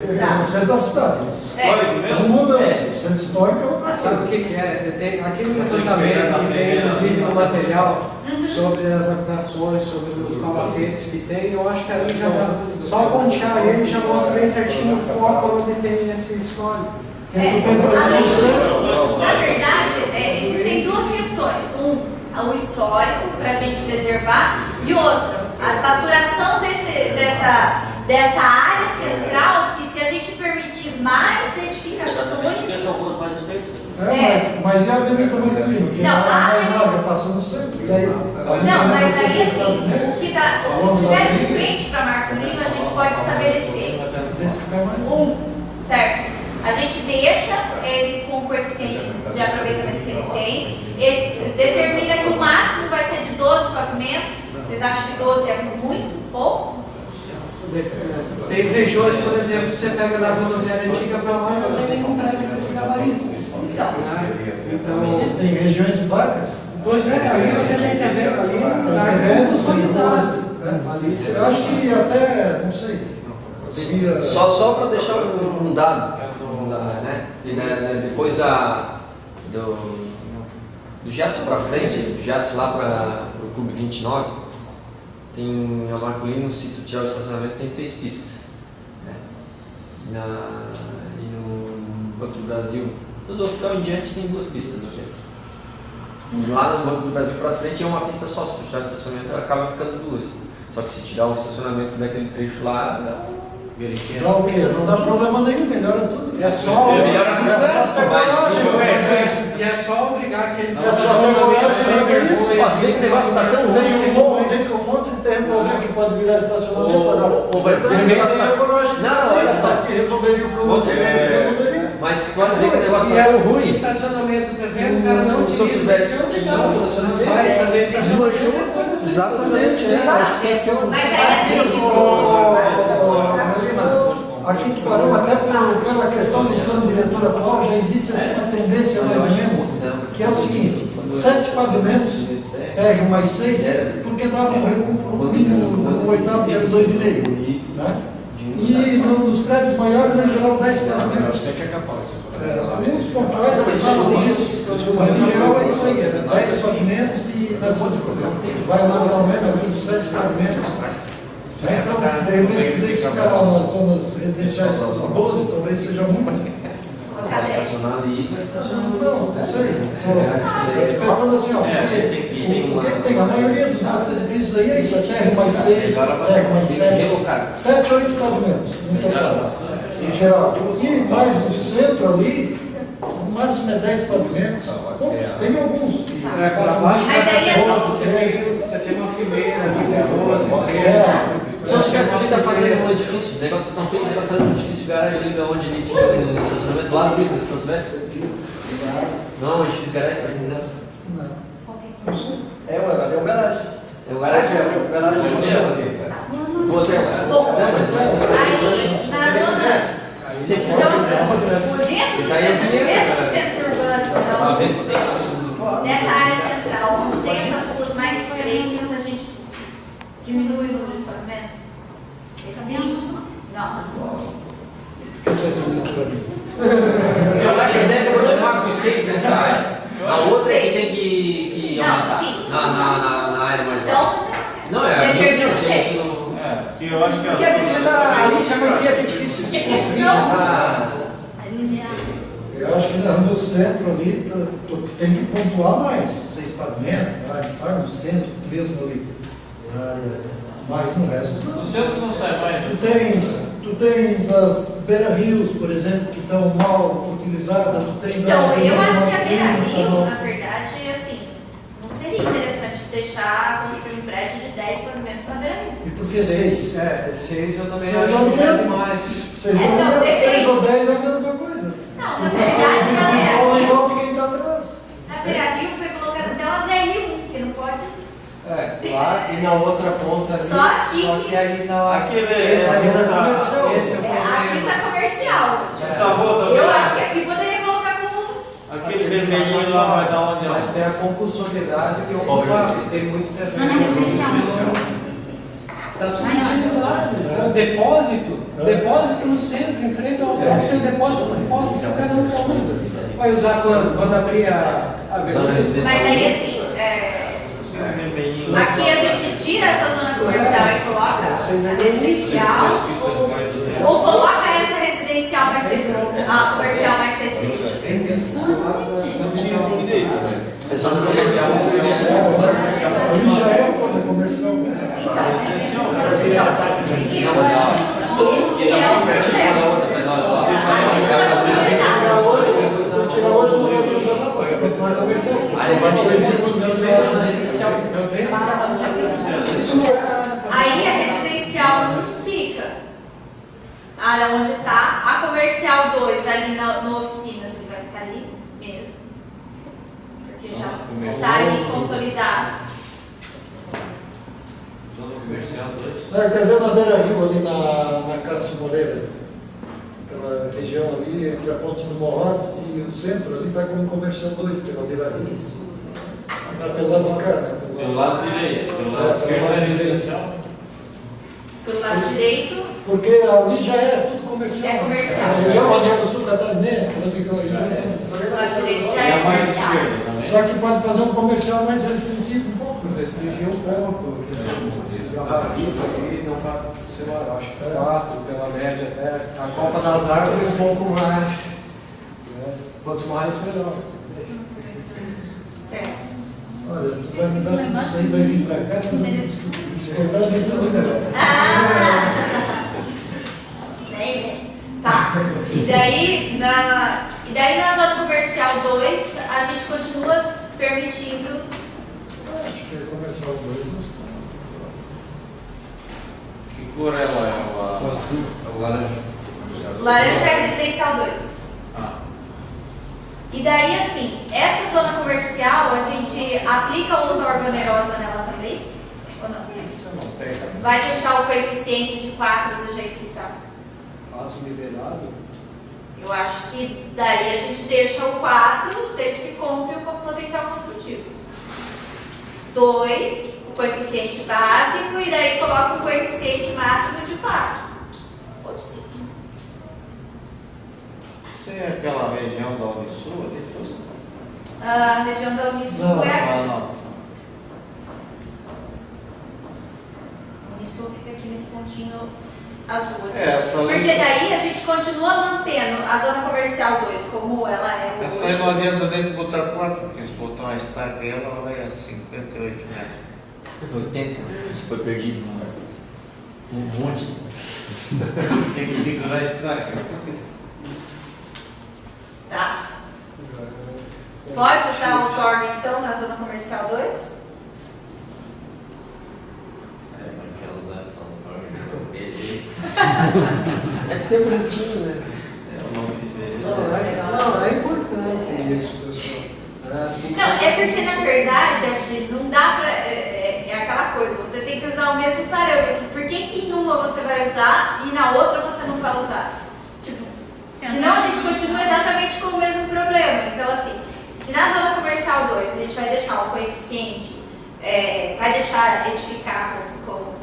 No centro da cidade. Não muda. O centro histórico é outra coisa. Sabe o que é? Aqui no levantamento que tem, inclusive no material, sobre as habitações, sobre os palacetes que tem, eu acho que ali já dá. Só pontear ele já mostra bem certinho o foco onde tem esse histórico. Na verdade, existem duas questões. O histórico, para a gente preservar, e outro, a saturação dessa área central, que se a gente permitir mais edificações... Mas e a Avenida Marcolino, que é mais larga, passou no centro. E aí, não, mas aí assim, o que tiver de frente para Marcolino, a gente pode estabelecer certo? A gente deixa ele com o coeficiente de aproveitamento que ele tem, ele determina que o máximo vai ser de 12 pavimentos. Vocês acham que 12 é muito pouco? Tem regiões, por exemplo, que você pega da rodoviária antiga para lá e não tem nenhum prédio com esse gabarito. Então, tem regiões vagas. Pois é, ali você tem terreno ali, está consolidado. Eu acho que até, não sei. Só para deixar um dado, né? Depois do Gesso para frente, do Gesso lá para o Clube 29, tem a Marcolino, no sítio de estacionamento, tem 3 pistas. Né? E no Banco do Brasil, todo hospital em diante tem 2 pistas. E lá no Banco do Brasil para frente é uma pista só, se fechar o estacionamento acaba ficando 2. Só que se tirar o estacionamento daquele trecho lá, dá o quê? Não dá problema nenhum, melhora tudo. É só e é só obrigar aqueles estacionamentos. O negócio está tão ruim. Tem um monte de terreno que pode virar estacionamento. Não, olha só. Que resolveria o problema. Mas quando vê que o negócio está tão ruim. Estacionamento terreno, o cara não utiliza. Vai fazer estacionamento. Exatamente. Mas aí aqui em Tubarão, até pela questão do plano diretor atual, já existe assim, uma tendência mais ou menos, que é o seguinte: 7 pavimentos, R mais 6, porque dava um recuo no mínimo no oitavo que era 2,5. Né? E nos prédios maiores, em geral, 10 pavimentos. Alguns pontuais que fazem isso, mas em geral é isso aí: 10 pavimentos e vai lateralmente havendo 7 pavimentos. Então, de repente, desse canal nas zonas residenciais 12, talvez seja muito. Estacionar ali. Não sei. Pensando assim, ó, o que tem? A maioria dos nossos edifícios aí é isso: R mais 6, R mais 7, 7 ou 8 pavimentos no total. E mais no centro ali, o máximo é 10 pavimentos. Tem alguns. Mas aí você tem uma fileira de 12, Só se tivesse ali, tá fazendo um edifício, o negócio tão feio, tá fazendo um edifício de garagem ali onde ele tinha um estacionamento do lado do São Silvestre. Não, um edifício de garagem, tá entendendo? Não. É um garagem. É um garagem? É um garagem. Você é aí, na zona, dentro do centro urbano, nessa área central, onde tem essas ruas mais estreitas, a gente diminui o número de pavimentos? Esse 20? Não. Eu acho que deve continuar com 6 nessa área. A outra é que tem que aumentar. Não, sim. Na área mais Então, não, é determina a 6. Sim, eu acho que porque aqui já vai ser até difícil de se construir. Eu acho que no centro ali tem que pontuar mais: 6 pavimentos, no centro, mesmo ali. Mas no resto não. no centro não sai mais. Tu tens as beira-rios, por exemplo, que estão mal utilizadas. Tu tens Então, as eu acho que a beira-rio, beira-rio, na verdade, assim, não seria interessante deixar construir um prédio de 10 pavimentos na beira-rio. E por que 6? 6 eu também Seis acho dá o que é mesmo. demais. 6 ou 10 é a mesma coisa. Não, na verdade, na Visual beira-rio, igual de quem está atrás. na beira-rio foi colocado até umas R1, que não pode. Lá e na outra ponta ali. Só aqui Só que aí tá lá. Aquele Esse é comercial. esse é o Aqui problema. tá comercial. Essa rua Eu também. acho que aqui poderia colocar como. Aquele vermelhinho lá vai dar onde? Mas tem a compulsoriedade que ocupa, tem muito terreno. Zona residencial. Está subutilizado. É um depósito. Depósito no centro, em frente ao foco, tem depósito que o cara não usa. Vai usar quando abrir a abertura. Mas aí assim, aqui a gente tira essa zona comercial e coloca a residencial ou coloca essa residencial mais restrita, a comercial mais restrita. É zona comercial. Ali já é comercial. Este é o problema. Tirar hoje não vai usar nada, vai continuar comercial. Aí a residencial 1 fica. Onde está a comercial 2, ali no oficinas, ele vai ficar ali mesmo. Porque já está ali consolidado. Zona comercial 2. Quer dizer, na beira-rio, ali na Cássio Moreira, aquela região ali, entre a Ponte do Morrotes e o centro, ali está como comercial 2, pela beira-rio. Está pelo lado de cá, né? Pelo lado direito. Pelo lado esquerdo é residencial. Pelo lado direito, Porque ali já é tudo comercial. É comercial. A região onde é o sul catarinense, por exemplo, aquela região é tudo pelo lado direito já E é a mais comercial. esquerda também. Só que pode fazer um comercial mais restritivo um pouco. Restringir um pouco, a questão de avarito aqui, então para, sei lá, eu acho que 4, pela média até. A Copa das Árvores um pouco mais. Né? Quanto mais, melhor. Certo. Olha, tu vai me dar tudo isso aí, vai vir pra cá, nós vamos discordar de tudo, né? Tá. E daí na zona comercial 2, a gente continua permitindo. Acho que é comercial 2, não Que cor ela é? O laranja. Laranja é residencial 2. Ah. E daí, assim, essa zona comercial, a gente aplica outorga onerosa nela também? Ou não? Vai deixar o coeficiente de 4 do jeito que está? 4 liberado. Eu acho que daí a gente deixa o 4, desde que cumpre o potencial construtivo. 2, o coeficiente básico, e daí coloca um coeficiente máximo de 4. Pode ser. Isso é aquela região da Unisul ali tudo? A região da Unisul Não, é aqui. não. A Unisul fica aqui nesse pontinho azul aqui. Essa ali. Porque daí a gente continua mantendo a zona comercial 2 como ela é Essa aí hoje. não adianta nem botar 4, porque se botar uma estaca aí, ela vai a 58 metros. 80. Isso foi perdido. Um monte. Tem que segurar a estaca. Tá. Pode usar o outorga então na zona comercial 2? Quer usar essa é porque é bonitinho, né? É o nome diferente. Não, é importante isso, pessoal. Assim, Não, é porque na verdade aqui não dá pra. É aquela coisa, você tem que usar o mesmo parâmetro. Por que em uma você vai usar e na outra você não vai usar? Tipo, senão a gente continua exatamente com o mesmo problema. Então, assim, se na zona comercial 2 a gente vai deixar o coeficiente, vai deixar edificar com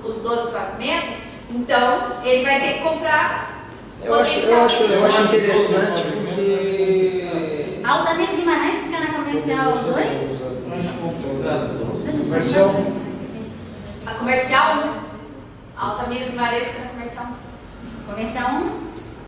os 12 pavimentos, então ele vai ter que comprar. Eu acho interessante porque. Altamiro Guimarães fica na comercial 2? Comercial. A comercial 1. Altamiro Guimarães fica na comercial 1. Comercial 1?